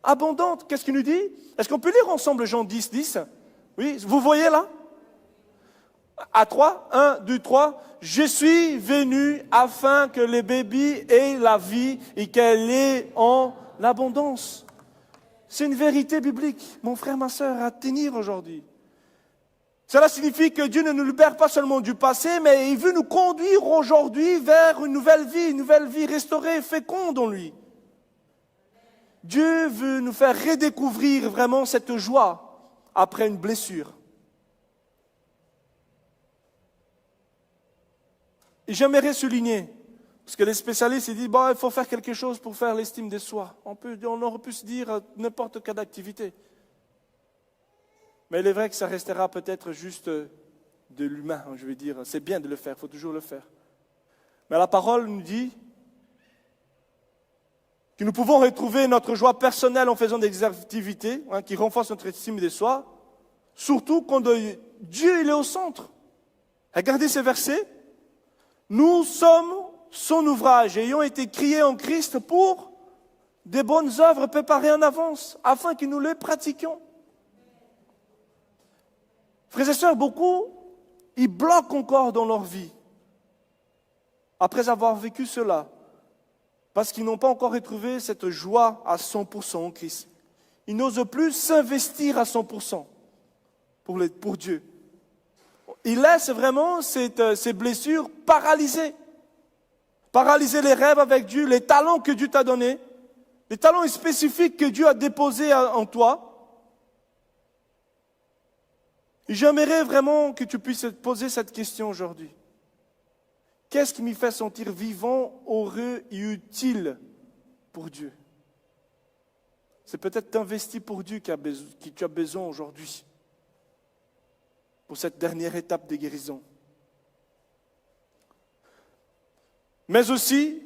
abondante. Qu'est-ce qu'il nous dit? Est-ce qu'on peut lire ensemble Jean 10, 10? Oui, vous voyez là? À 3, 1, 2, 3. Je suis venu afin que les bébés aient la vie et qu'elle ait en abondance. C'est une vérité biblique, mon frère, ma sœur, à tenir aujourd'hui. Cela signifie que Dieu ne nous libère pas seulement du passé, mais il veut nous conduire aujourd'hui vers une nouvelle vie restaurée, féconde en lui. Dieu veut nous faire redécouvrir vraiment cette joie après une blessure. Et j'aimerais souligner, parce que les spécialistes ils disent il faut faire quelque chose pour faire l'estime de soi. On aurait pu se dire n'importe quelle activité. Mais il est vrai que ça restera peut-être juste de l'humain, je veux dire. C'est bien de le faire, il faut toujours le faire. Mais la parole nous dit que nous pouvons retrouver notre joie personnelle en faisant des activités qui renforcent notre estime de soi, surtout quand Dieu il est au centre. Regardez ces versets. Nous sommes son ouvrage, ayant été créés en Christ pour des bonnes œuvres préparées en avance, afin que nous les pratiquions. Frères et sœurs, beaucoup, ils bloquent encore dans leur vie, après avoir vécu cela, parce qu'ils n'ont pas encore retrouvé cette joie à 100% en Christ. Ils n'osent plus s'investir à 100% pour Dieu. Ils laissent vraiment ces blessures paralyser les rêves avec Dieu, les talents que Dieu t'a donnés, les talents spécifiques que Dieu a déposés en toi. J'aimerais vraiment que tu puisses te poser cette question aujourd'hui. Qu'est-ce qui me fait sentir vivant, heureux et utile pour Dieu? C'est peut-être t'investir pour Dieu que tu as besoin aujourd'hui, pour cette dernière étape de guérison. Mais aussi,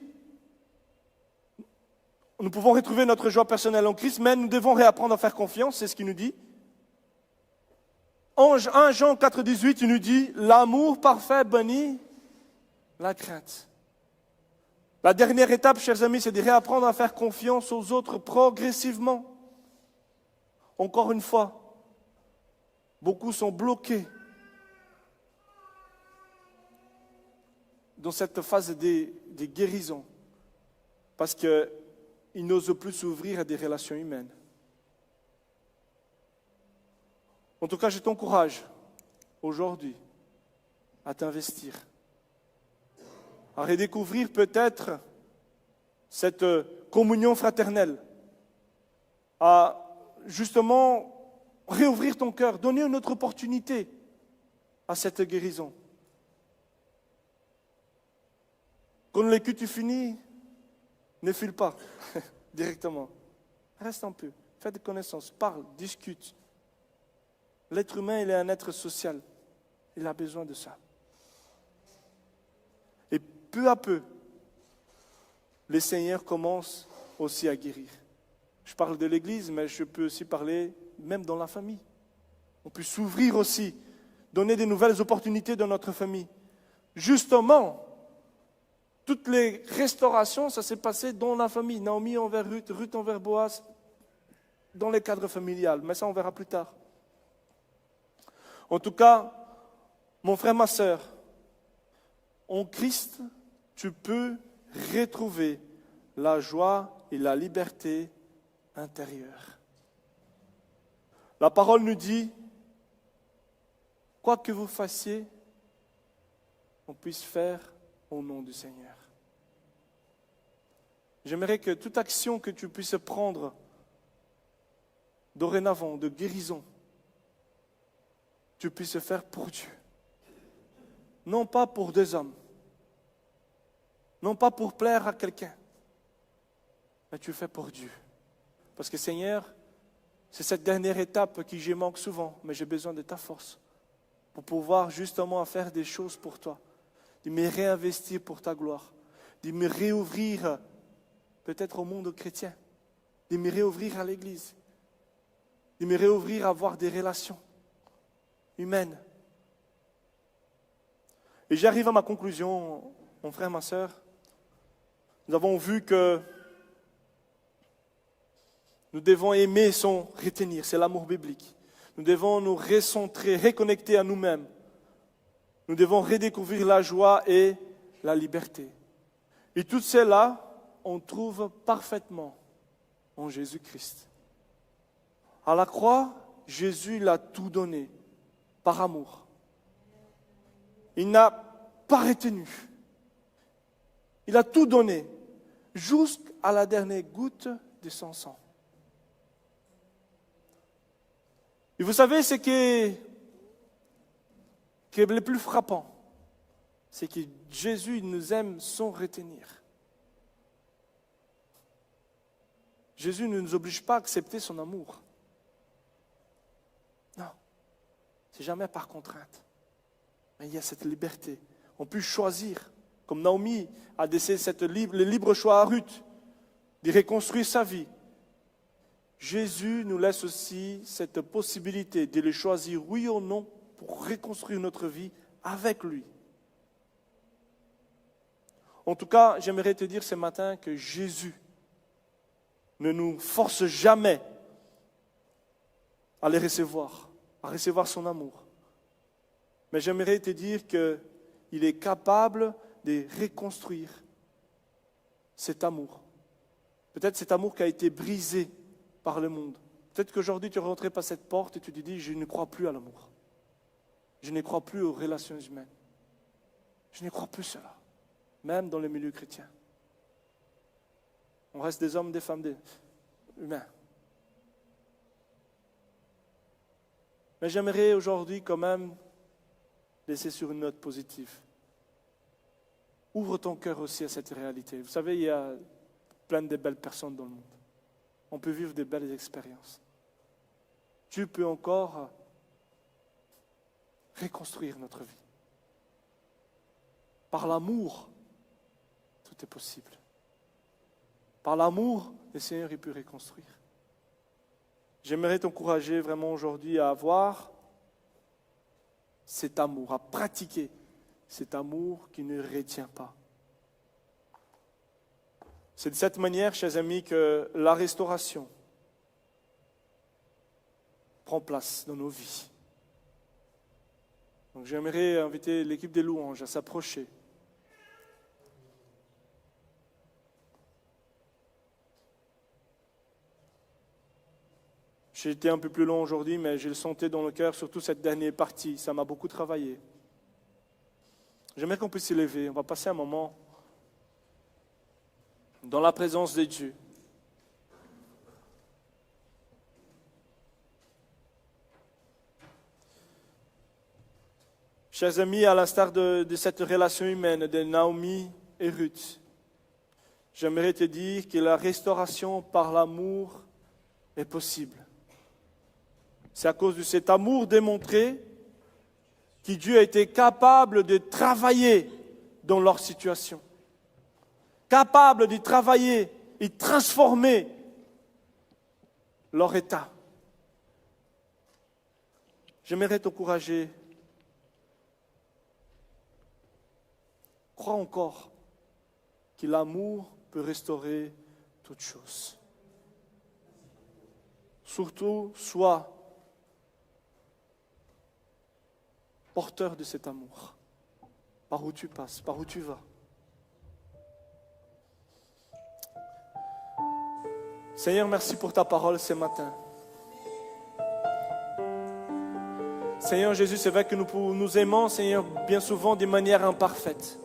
nous pouvons retrouver notre joie personnelle en Christ, mais nous devons réapprendre à faire confiance, c'est ce qu'il nous dit. 1 Jean 4,18, il nous dit « L'amour parfait bannit la crainte ». La dernière étape, chers amis, c'est de réapprendre à faire confiance aux autres progressivement. Encore une fois, beaucoup sont bloqués dans cette phase des guérisons parce qu'ils n'osent plus s'ouvrir à des relations humaines. En tout cas, je t'encourage aujourd'hui à t'investir, à redécouvrir peut-être cette communion fraternelle, à justement réouvrir ton cœur, donner une autre opportunité à cette guérison. Quand le culte finit, ne file pas directement. Reste un peu, fais des connaissances, parle, discute. L'être humain, il est un être social. Il a besoin de ça. Et peu à peu, le Seigneur commence aussi à guérir. Je parle de l'Église, mais je peux aussi parler même dans la famille. On peut s'ouvrir aussi, donner de nouvelles opportunités dans notre famille. Justement, toutes les restaurations, ça s'est passé dans la famille. Naomi envers Ruth, Ruth envers Boaz, dans les cadres familiales. Mais ça, on verra plus tard. En tout cas, mon frère, ma sœur, en Christ, tu peux retrouver la joie et la liberté intérieure. La parole nous dit, quoi que vous fassiez, on puisse faire au nom du Seigneur. J'aimerais que toute action que tu puisses prendre dorénavant de guérison, tu puisses faire pour Dieu. Non pas pour des hommes, non pas pour plaire à quelqu'un, mais tu fais pour Dieu. Parce que Seigneur, c'est cette dernière étape qui je manque souvent, mais j'ai besoin de ta force pour pouvoir justement faire des choses pour toi, de me réinvestir pour ta gloire, de me réouvrir peut-être au monde chrétien, de me réouvrir à l'Église, de me réouvrir à avoir des relations humaines. Et j'arrive à ma conclusion, mon frère, ma sœur. Nous avons vu que nous devons aimer sans retenir, c'est l'amour biblique. Nous devons nous recentrer, reconnecter à nous-mêmes. Nous devons redécouvrir la joie et la liberté. Et tout cela, on trouve parfaitement en Jésus-Christ. À la croix, Jésus l'a tout donné par amour. Il n'a pas retenu. Il a tout donné jusqu'à la dernière goutte de son sang. Et vous savez, ce qui est le plus frappant, c'est que Jésus nous aime sans retenir. Jésus ne nous oblige pas à accepter son amour. Non, c'est jamais par contrainte. Mais il y a cette liberté. On peut choisir, comme Naomi a laissé le libre choix à Ruth, de reconstruire sa vie. Jésus nous laisse aussi cette possibilité de le choisir, oui ou non, pour reconstruire notre vie avec lui. En tout cas, j'aimerais te dire ce matin que Jésus ne nous force jamais à le recevoir, à recevoir son amour. Mais j'aimerais te dire qu'il est capable de reconstruire cet amour. Peut-être cet amour qui a été brisé par le monde. Peut-être qu'aujourd'hui tu es rentré par cette porte et tu te dis, je ne crois plus à l'amour. Je ne crois plus aux relations humaines. Je ne crois plus cela, même dans le milieu chrétien. On reste des hommes, des femmes, des humains. Mais j'aimerais aujourd'hui quand même laisser sur une note positive. Ouvre ton cœur aussi à cette réalité. Vous savez, il y a plein de belles personnes dans le monde. On peut vivre de belles expériences. Dieu peut encore reconstruire notre vie. Par l'amour, tout est possible. Par l'amour, le Seigneur il peut reconstruire. J'aimerais t'encourager vraiment aujourd'hui à avoir cet amour, à pratiquer cet amour qui ne retient pas. C'est de cette manière, chers amis, que la restauration prend place dans nos vies. Donc j'aimerais inviter l'équipe des louanges à s'approcher. J'ai été un peu plus long aujourd'hui, mais je le sentais dans le cœur, surtout cette dernière partie. Ça m'a beaucoup travaillé. J'aimerais qu'on puisse s'élever. On va passer un moment dans la présence de Dieu. Chers amis, à l'instar de cette relation humaine de Naomi et Ruth, j'aimerais te dire que la restauration par l'amour est possible. C'est à cause de cet amour démontré que Dieu a été capable de travailler dans leur situation. Capable de travailler et transformer leur état. J'aimerais t'encourager. Crois encore que l'amour peut restaurer toutes choses. Surtout, sois porteur de cet amour, par où tu passes, par où tu vas. Seigneur, merci pour ta parole ce matin. Seigneur Jésus, c'est vrai que nous aimons, Seigneur, bien souvent de manière imparfaite.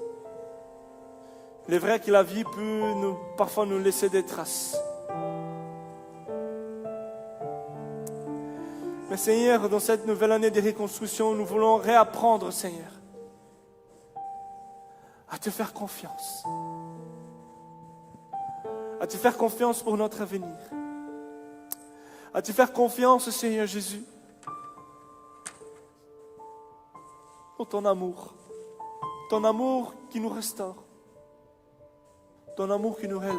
Il est vrai que la vie peut parfois nous laisser des traces. Mais Seigneur, dans cette nouvelle année de reconstruction, nous voulons réapprendre, Seigneur, à te faire confiance. À te faire confiance pour notre avenir. À te faire confiance, Seigneur Jésus, pour ton amour. Ton amour qui nous restaure. Ton amour qui nous relève.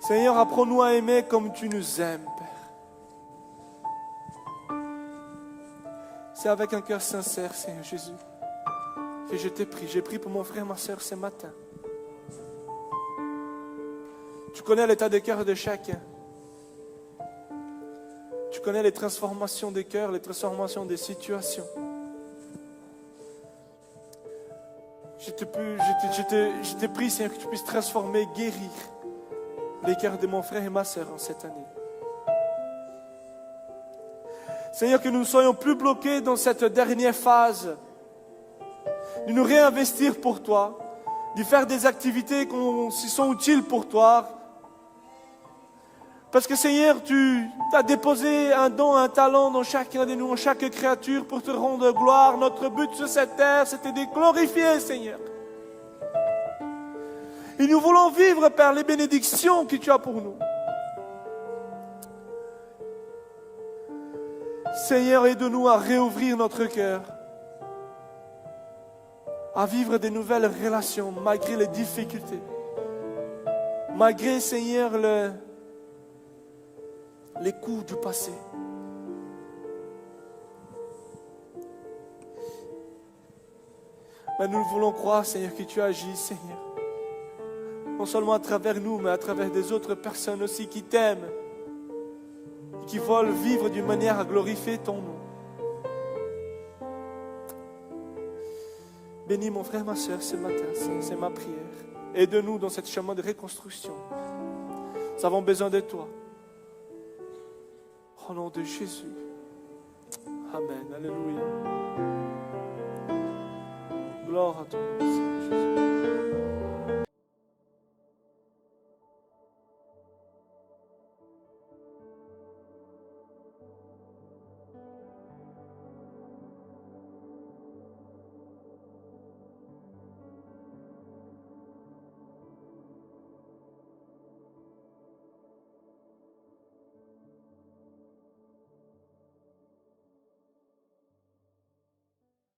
Seigneur, apprends-nous à aimer comme tu nous aimes, Père. C'est avec un cœur sincère, Seigneur Jésus, que je t'ai pris. J'ai pris pour mon frère et ma soeur ce matin. Tu connais l'état de cœur de chacun. Tu connais les transformations des cœurs, les transformations des situations. Je te prie, Seigneur, que tu puisses transformer, guérir les cœurs de mon frère et ma sœur en cette année. Seigneur, que nous ne soyons plus bloqués dans cette dernière phase, de nous réinvestir pour toi, de faire des activités qui sont utiles pour toi. Parce que Seigneur, tu as déposé un don, un talent dans chacun de nous, en chaque créature pour te rendre gloire. Notre but sur cette terre, c'était de glorifier, Seigneur. Et nous voulons vivre, Père, les bénédictions que tu as pour nous. Seigneur, aide-nous à réouvrir notre cœur, à vivre de nouvelles relations malgré les difficultés, malgré, Seigneur, les coups du passé. Mais nous voulons croire, Seigneur, que tu agis, Seigneur. Non seulement à travers nous, mais à travers des autres personnes aussi qui t'aiment et qui veulent vivre d'une manière à glorifier ton nom. Bénis mon frère, ma soeur ce matin, c'est ma prière. Aide-nous dans ce chemin de reconstruction. Nous avons besoin de toi. Au nom de Jésus. Amen. Alléluia. Gloire à toi, Seigneur Jésus.